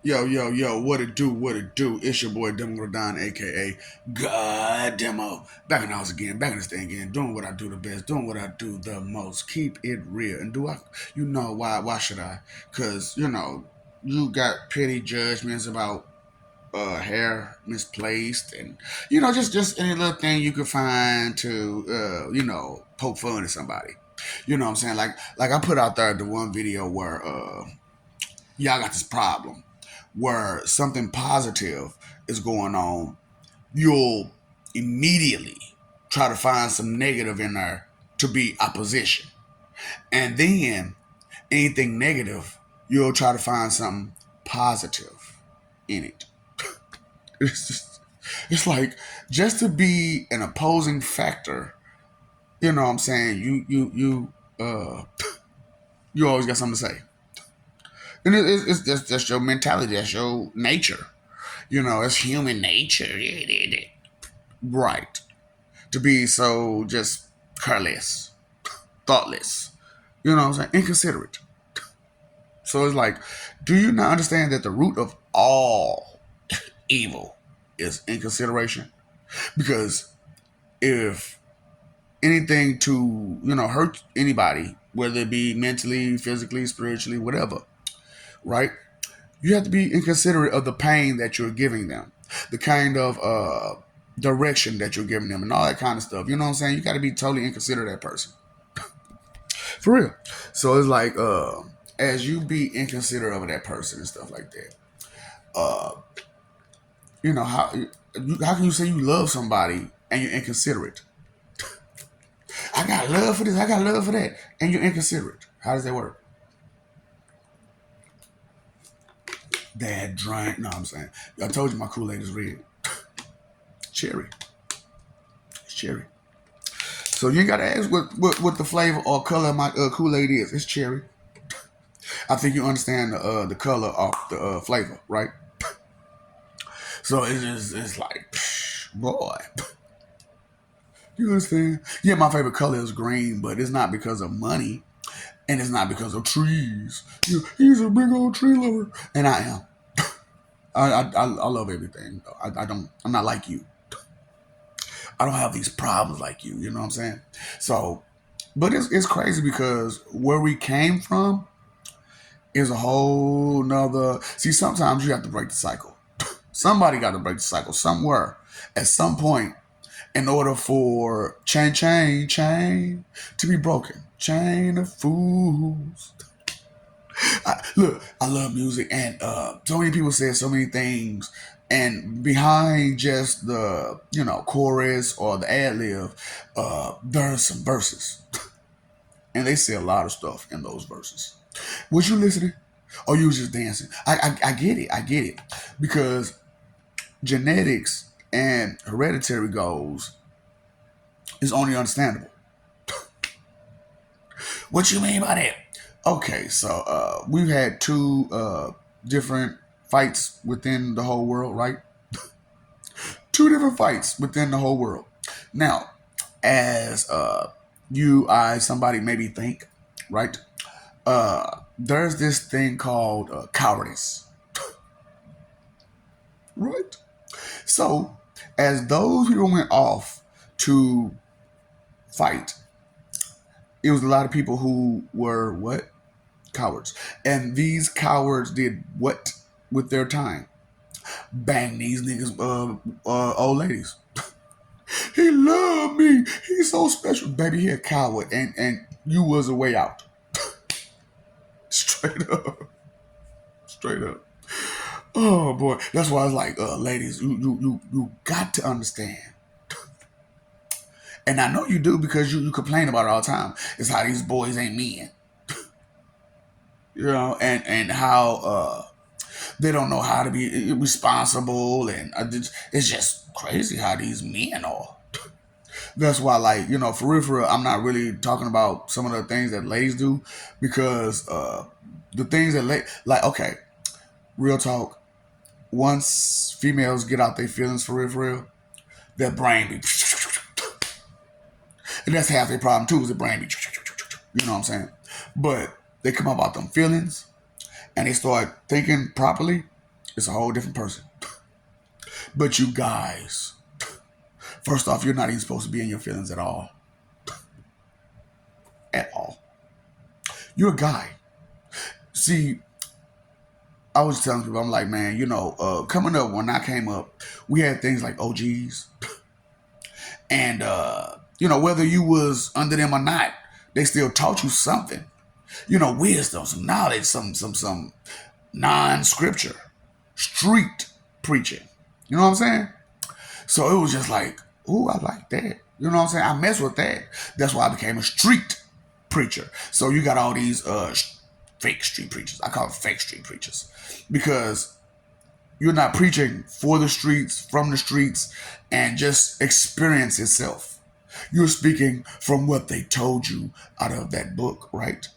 Yo, yo, yo, what it do, what it do? It's your boy Demo Rodon, aka God Demo. Back in the house again, back in this thing again, doing what I do the best, doing what I do the most. Keep it real. And do I why should I? Cause, you got petty judgments about hair misplaced and just any little thing you could find to poke fun at somebody. You know what I'm saying? Like I put out there the one video where y'all got this problem where something positive is going on, you'll immediately try to find some negative in there to be opposition. And then anything negative, you'll try to find something positive in it. It's just, it's like just to be an opposing factor, you know what I'm saying? You always got something to say. And it's just your mentality, that's your nature. It's human nature. Right. To be so just careless, thoughtless, you know what I'm saying? Inconsiderate. So it's like, do you not understand that the root of all evil is inconsideration? Because if anything to, hurt anybody, whether it be mentally, physically, spiritually, whatever, right? You have to be inconsiderate of the pain that you're giving them, the kind of direction that you're giving them, and all that kind of stuff. You know what I'm saying? You got to be totally inconsiderate of that person, for real. So it's like, as you be inconsiderate of that person and stuff like that, uh, you know how can you say you love somebody and you're inconsiderate? I got love for this, I got love for that, and you're inconsiderate. How does that work? Dad drank. No, I'm saying. I told you my Kool-Aid is red. Cherry. It's cherry. So you ain't got to ask what the flavor or color of my Kool-Aid is. It's cherry. I think you understand the color of the flavor, right? So it's like, boy, you understand? Yeah, my favorite color is green, but it's not because of money, and it's not because of trees. He's a big old tree lover, and I am. I love everything. I don't. I'm not like you. I don't have these problems like you. You know what I'm saying? So, but it's crazy because where we came from is a whole nother. See, sometimes you have to break the cycle. Somebody got to break the cycle somewhere at some point in order for chain to be broken. Chain of fools. Look, I love music, and so many people say so many things, and behind just the chorus or the ad lib, there's some verses, and they say a lot of stuff in those verses. Was you listening, or you was just dancing? I get it, I get it, because genetics and hereditary goals is only understandable. What you mean by that? Okay, so we've had two different fights within the whole world, right? Two different fights within the whole world. Now, as somebody maybe think, right? There's this thing called cowardice, right? So, as those people went off to fight, it was a lot of people who were what? Cowards. And these cowards did what with their time? Bang these niggas, old ladies. He loved me. He's so special. Baby, he a coward. And you was a way out. Straight up. Straight up. Oh boy. That's why I was like, ladies, you got to understand. And I know you do because you complain about it all the time. It's how these boys ain't men. And how they don't know how to be responsible, and it's just crazy how these men are. That's why, like, for real, I'm not really talking about some of the things that ladies do, because the things that like, okay, real talk. Once females get out their feelings for real, their brain be, and that's half their problem too. Is the brain be, you know what I'm saying? But they come up about them feelings, and they start thinking properly. It's a whole different person. But you guys, first off, you're not even supposed to be in your feelings at all. At all. You're a guy. See, I was telling people, I'm like, man, coming up, when I came up, we had things like OGs. And, whether you was under them or not, they still taught you something. Wisdom, some knowledge, some non-scripture, street preaching. You know what I'm saying? So it was just like, ooh, I like that. You know what I'm saying? I mess with that. That's why I became a street preacher. So you got all these fake street preachers. I call them fake street preachers because you're not preaching for the streets, from the streets, and just experience itself. You're speaking from what they told you out of that book, right?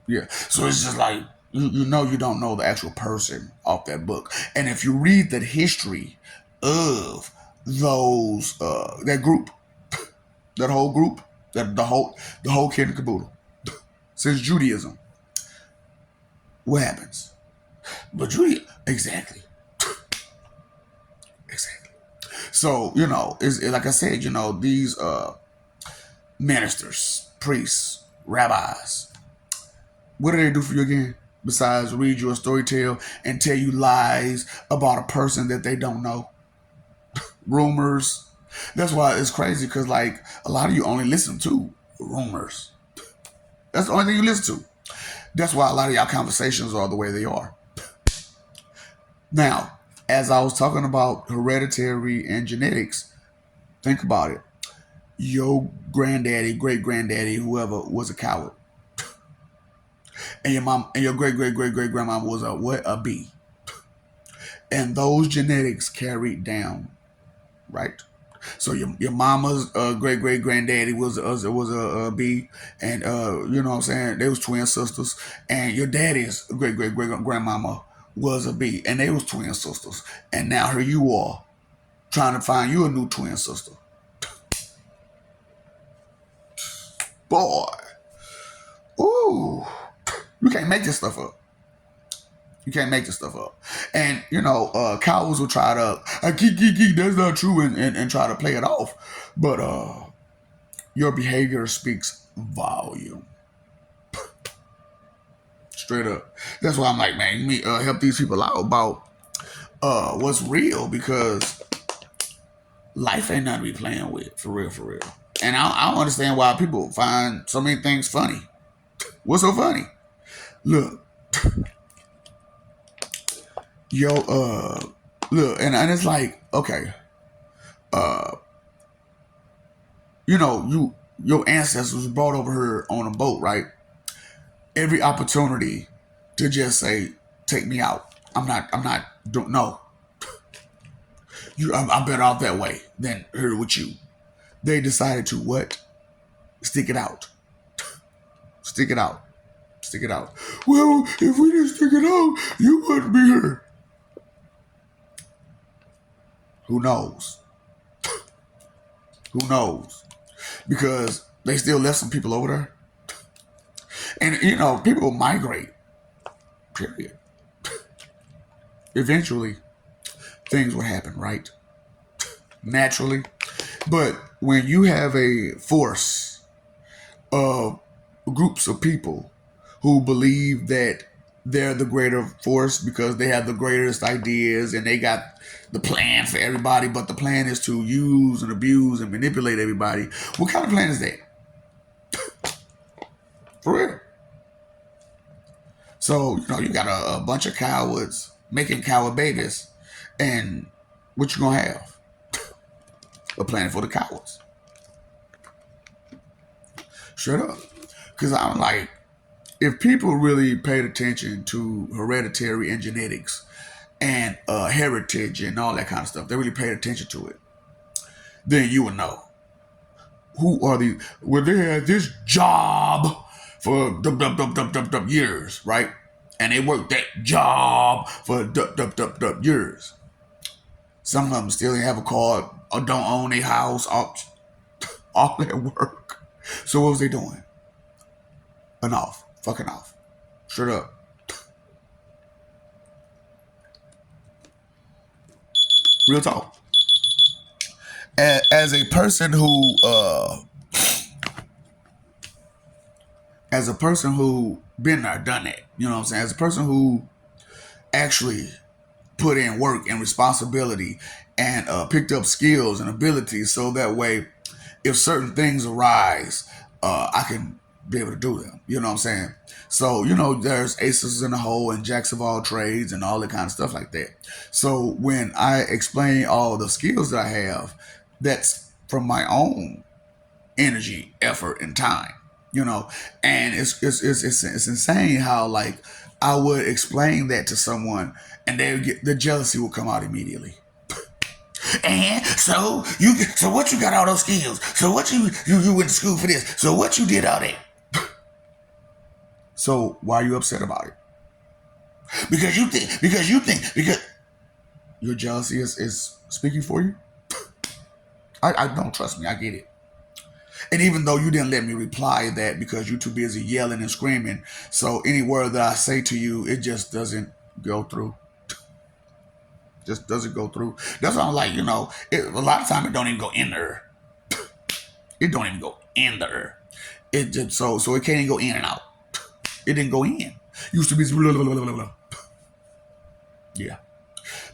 Yeah. So it's just like, you don't know the actual person off that book. And if you read the history of those, that group, that whole group, the whole kid and caboodle, since Judaism, what happens? But Judaism, exactly. Exactly. So, it's like I said, these ministers, priests, rabbis, what do they do for you again? Besides read you a story tale and tell you lies about a person that they don't know. Rumors. That's why it's crazy because, like, a lot of you only listen to rumors. That's the only thing you listen to. That's why a lot of y'all conversations are the way they are. Now, as I was talking about hereditary and genetics, think about it. Your granddaddy, great granddaddy, whoever was a coward. And your mom and your great grandma was a what? A bee. And those genetics carried down, right? So your mama's great granddaddy was a bee, and you know what I'm saying, they was twin sisters, and your daddy's great grandmama was a bee, and they was twin sisters, and now here you are trying to find you a new twin sister. Boy, ooh, you can't make this stuff up. You can't make this stuff up. And, cowards will try to, that's not true, and try to play it off. But your behavior speaks volume. Straight up. That's why I'm like, man, me help these people out about what's real, because life ain't nothing to be playing with, for real, for real. And I don't understand why people find so many things funny. What's so funny? Look. Look, and it's like, okay, your ancestors was brought over here on a boat, right? Every opportunity to just say, take me out. Don't know. I'm better off that way than here with you. They decided to what? Stick it out. Stick it out. Stick it out. Well, if we didn't stick it out, you wouldn't be here. Who knows? Who knows? Because they still left some people over there. And, people migrate. Period. Eventually, things will happen, right? Naturally. But when you have a force of groups of people who believe that they're the greater force because they have the greatest ideas and they got the plan for everybody, but the plan is to use and abuse and manipulate everybody. What kind of plan is that? For real. So, you got a bunch of cowards making coward babies, and what you gonna have? A plan for the cowards. Straight up. Because I'm like, if people really paid attention to hereditary and genetics and heritage and all that kind of stuff, they really paid attention to it, then you would know who are these. Well, they had this job for years, right? And they worked that job for years. Some of them still didn't have a car or don't own a house, all that work. So what was they doing? Enough. Fucking off. Straight up. Real talk. As a person who, as a person who been there, done that, you know what I'm saying? As a person who actually put in work and responsibility and picked up skills and abilities, so that way, if certain things arise, I can be able to do them. You know what I'm saying? So, there's aces in the hole and jacks of all trades and all that kind of stuff like that. So when I explain all the skills that I have, that's from my own energy, effort, and time. You know, and it's insane how, like, I would explain that to someone, and they would get the jealousy will come out immediately. And so what you got all those skills? So what you went to school for this? So what you did all that? So why are you upset about it? Because your jealousy is speaking for you. I don't, trust me, I get it. And even though you didn't let me reply that because you're too busy yelling and screaming, so any word that I say to you, it just doesn't go through. Just doesn't go through. That's why I'm like, a lot of time it don't even go in there. It don't even go in there. It just so it can't even go in and out. It didn't go in. Used to be blah, blah, blah, blah, blah. Yeah,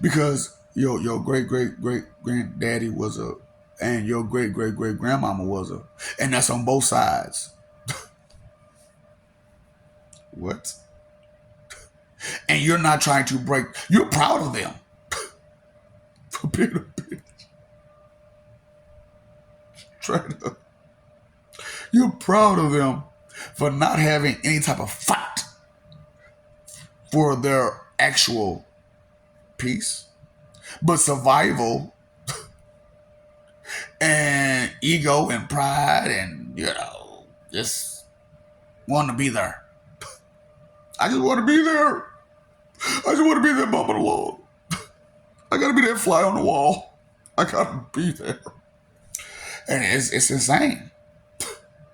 because your great great great granddaddy was a, and your great great great grandmama was a, and that's on both sides. What? And you're not trying to break. You're proud of them for being a bitch. Trying to. You're proud of them for not having any type of fight for their actual peace, but survival and ego and pride and, just wanting to be there. I just want to be there. I just want to be there bumping along. I got to be that fly on the wall. I got to be there. And it's insane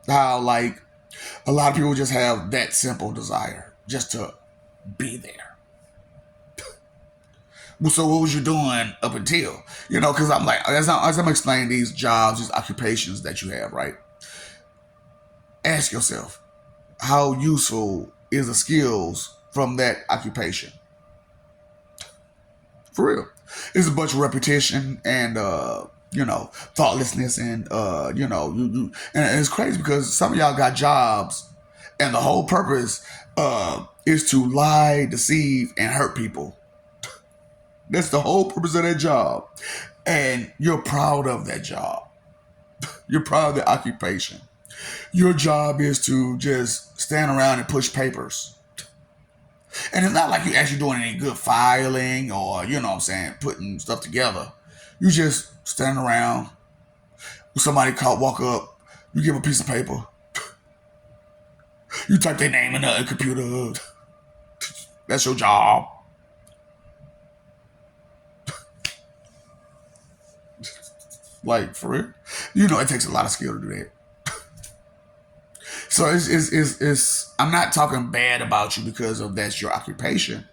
how, like, a lot of people just have that simple desire just to be there. So what was you doing up until, because I'm like, as I'm explaining these jobs, these occupations that you have, right? Ask yourself, how useful is the skills from that occupation? For real. It's a bunch of repetition and, thoughtlessness and, and it's crazy because some of y'all got jobs and the whole purpose is to lie, deceive, and hurt people. That's the whole purpose of that job. And you're proud of that job. You're proud of the occupation. Your job is to just stand around and push papers. And it's not like you're actually doing any good filing or, putting stuff together. You just stand around. When somebody walk up, you give them a piece of paper. You type their name in the computer. That's your job. Like, for real. It takes a lot of skill to do that. So it's I'm not talking bad about you because of that's your occupation.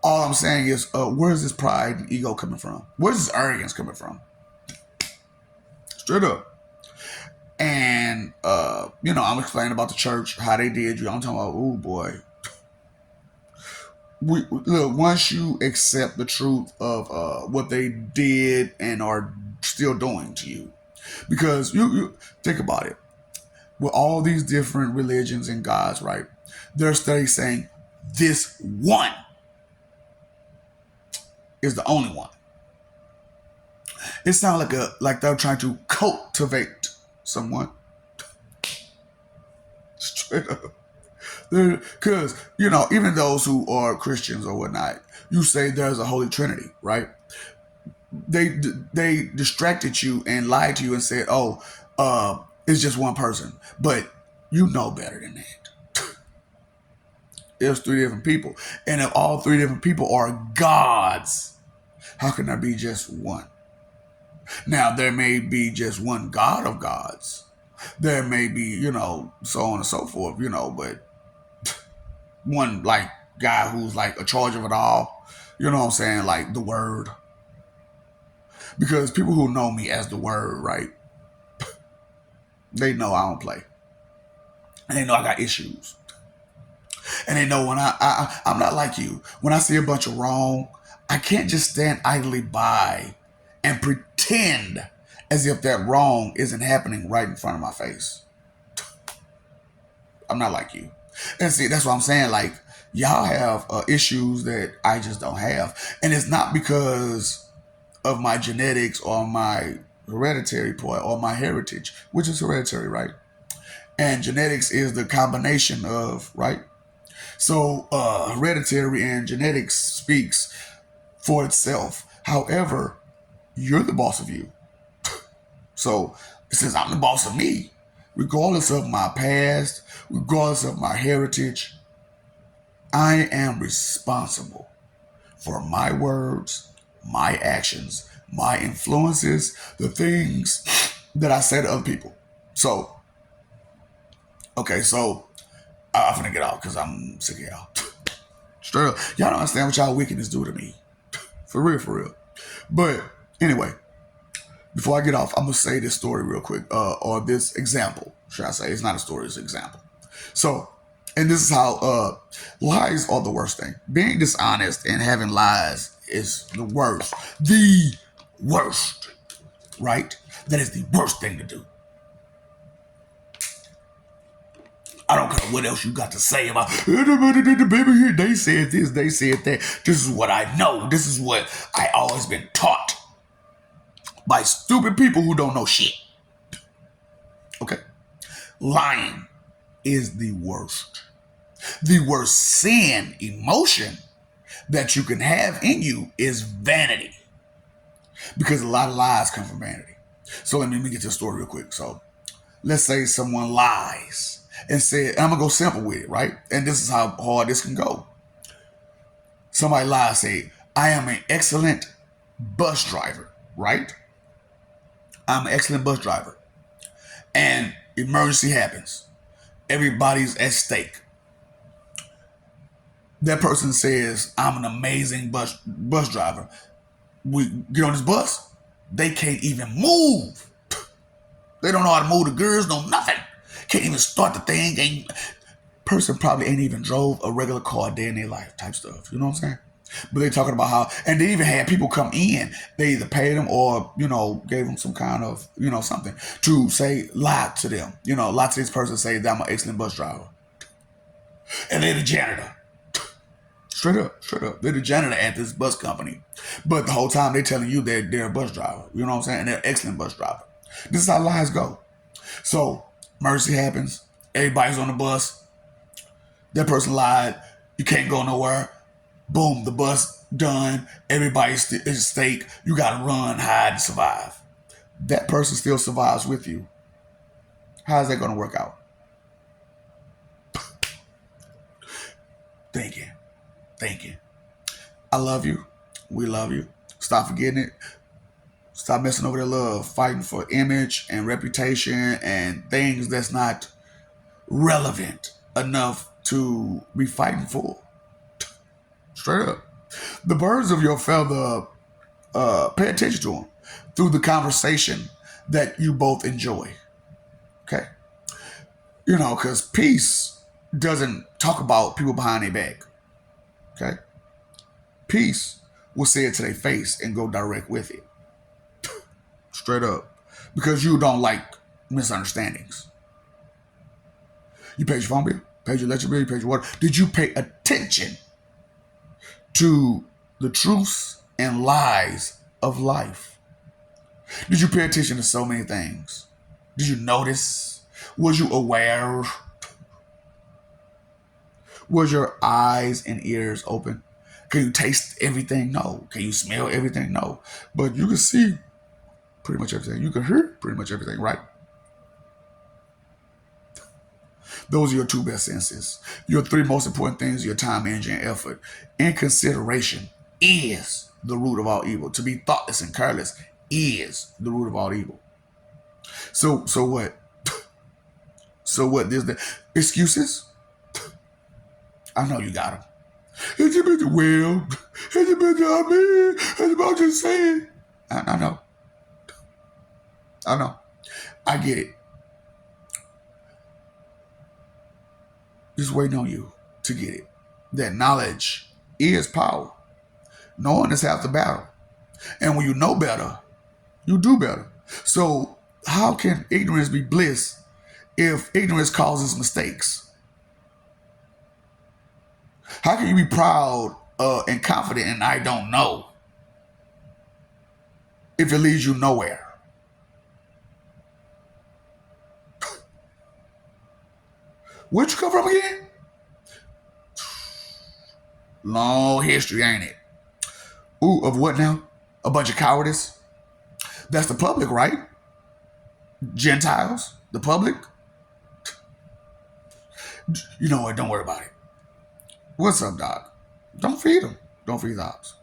All I'm saying is, where's this pride and ego coming from? Where's this arrogance coming from? Straight up. And, I'm explaining about the church, how they did you. I'm talking about, oh boy. Look, once you accept the truth of what they did and are still doing to you, because you think about it, with all these different religions and gods, right? There's studies saying this one is the only one. It sounds like they're trying to cultivate someone. Straight up. Because, even those who are Christians or whatnot, you say there's a Holy Trinity, right? They distracted you and lied to you and said, it's just one person. But you know better than that. There's three different people. And if all three different people are gods, how can there be just one? Now, there may be just one God of gods. There may be, so on and so forth, but one, guy who's, a charge of it all, you know what I'm saying, like the word. Because people who know me as the word, right, they know I don't play. And they know I got issues. And they know when I'm not like you. When I see a bunch of wrong, I can't just stand idly by and pretend as if that wrong isn't happening right in front of my face. I'm not like you. And see, that's what I'm saying. Like, y'all have issues that I just don't have. And it's not because of my genetics or my hereditary part or my heritage, which is hereditary, right? And genetics is the combination of, right? So hereditary and genetics speaks for itself. However, you're the boss of you. So since I'm the boss of me, regardless of my past, regardless of my heritage, I am responsible for my words, my actions, my influences, the things that I say to other people. So, okay, so I'm finna get out because I'm sick of y'all. Straight up. Y'all don't understand what y'all wickedness do to me. For real, for real. But anyway, before I get off, I'm gonna say this story real quick, or this example, should I say? It's not a story, it's an example. So, and this is how lies are the worst thing. Being dishonest and having lies is the worst. The worst, right? That is the worst thing to do. I don't care what else you got to say about the baby here. They said this, they said that. This is what I know. This is what I always been taught by stupid people who don't know shit. Okay? Lying is the worst. The worst sin, emotion that you can have in you is vanity. Because a lot of lies come from vanity. So let me get to the story real quick. So let's say someone lies and said, and I'm going to go simple with it, right? And this is how hard this can go. Somebody lies, say, I am an excellent bus driver, right? I'm an excellent bus driver. And emergency happens. Everybody's at stake. That person says, I'm an amazing bus driver. We get on this bus, they can't even move. They don't know how to move the gears, no nothing. Can't even start the thing. Person probably ain't even drove a regular car a day in their life type stuff. You know what I'm saying? But they talking about how, and they even had people come in. They either paid them or, gave them some kind of, something to say, lie to them. Lie to this person, say that I'm an excellent bus driver. And they're the janitor. Straight up. They're the janitor at this bus company. But the whole time they're telling you they're a bus driver. You know what I'm saying? And they're an excellent bus driver. This is how lies go. So, emergency happens. Everybody's on the bus. That person lied. You can't go nowhere. Boom, the bus done. Everybody's at stake. You got to run, hide, and survive. That person still survives with you. How is that going to work out? Thinking. I love you. We love you. Stop forgetting it. Stop messing over their love. Fighting for image and reputation and things that's not relevant enough to be fighting for. Straight up. The birds of your feather, pay attention to them through the conversation that you both enjoy. Okay? Because peace doesn't talk about people behind their back. Okay? Peace will say it to their face and go direct with it. Straight up. Because you don't like misunderstandings. You paid your phone bill, paid your electric bill, you paid your water. Did you pay attention to the truths and lies of life? Did you pay attention to so many things? Did you notice? Was you aware? Was your eyes and ears open? Can you taste everything? No. Can you smell everything? No. But you can see pretty much everything. You can hear pretty much everything, right? Those are your two best senses. Your three most important things are your time, energy, and effort. Inconsideration is the root of all evil. To be thoughtless and careless is the root of all evil. So what? So what? There's the excuses. I know you got them. It's a bit well. It's a bit I'm just saying. I know. I know. I get it. Just waiting on you to get it. That knowledge is power. Knowing is half the battle. And when you know better, you do better. So how can ignorance be bliss if ignorance causes mistakes? How can you be proud and confident and I don't know if it leads you nowhere? Where'd you come from again? Long history, ain't it? Ooh, of what now? A bunch of cowardice? That's the public, right? Gentiles? The public? You know what? Don't worry about it. What's up, Doc? Don't feed them. Don't feed the ops.